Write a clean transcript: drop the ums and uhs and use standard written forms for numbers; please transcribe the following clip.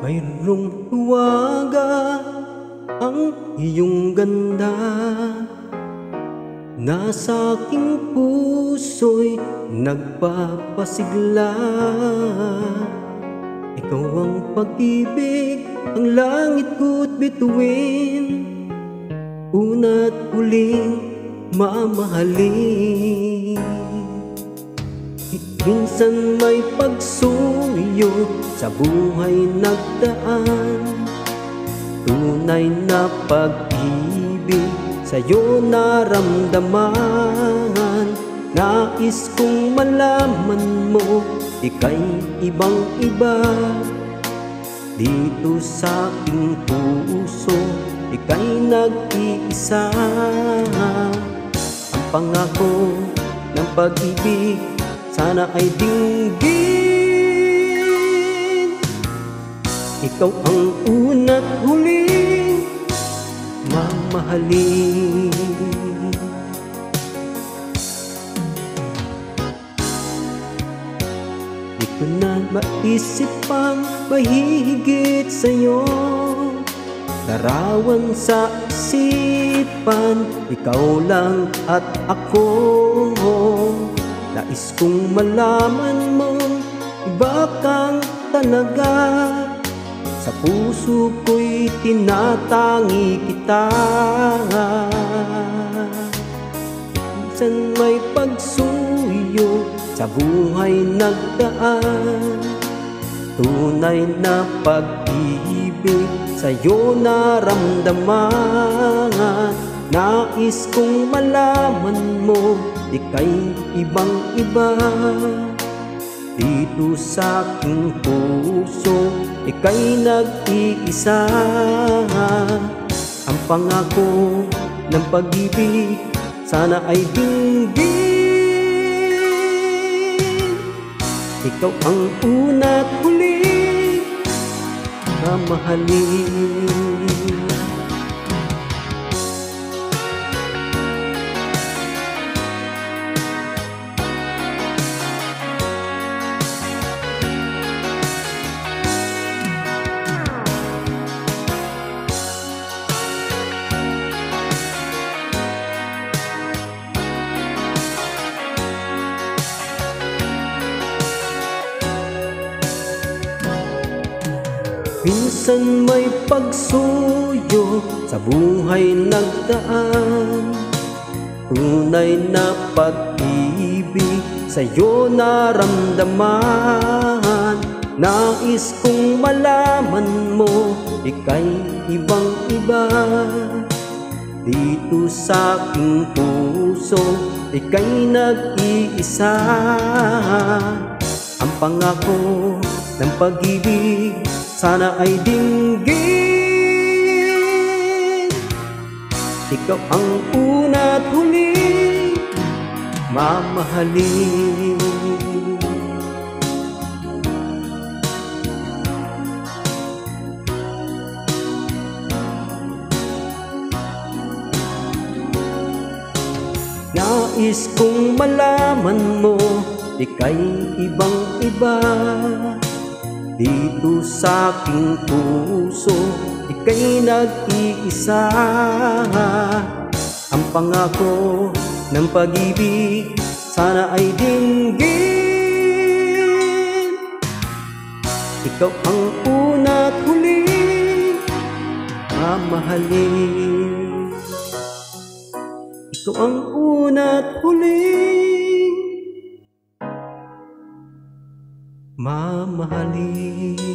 Mayroong huwaga ang iyong ganda, nasa aking puso'y nagpapasigla. Ikaw ang pag-ibig, ang langit ko't bituin, una't huling mamahalin. Minsan may pagsuyo sa buhay nagdaan, tunay na pag-ibig sa'yo naramdaman. Nais kong malaman mo, ika'y ibang iba. Dito sa aking puso, ika'y nag-iisa. Ang pangako ng pag-ibig sana ay dinggin. Ikaw ang una't huling mamahalin. Di ko na maisip pang mahihigit sa'yo, larawan sa isipan, ikaw lang at ako. Nais kong malaman mo, iba kang talaga. Sa puso ko'y tinatangi kita. Minsan may pagsuyo sa buhay nagdaan, tunay na pag-ibig sa'yo naramdaman. Nais kong malaman mo, ika'y ibang iba. Dito sa aking puso, ika'y nag-iisa. Ang pangako ng pag-ibig sana ay dinggin. Ikaw ang una't huling mamahalin. Minsan may pagsuyo sa buhay nagdaan, tunay na pag-ibig sa'yo naramdaman. Nais kong malaman mo, ika'y ibang iba. Dito sa aking puso, ika'y nag-iisa. Ang pangako ng pag-ibig sana ay dinggin. Ikaw ang una't huling mamahalin. Nais kong malaman mo, ika'y ibang iba. Dito sa aking puso, ika'y nag-iisa. Ang pangako ng pag-ibig sana ay dinggin. Ikaw ang una't huling mamahalin. Ikaw ang una't huling mamahalin.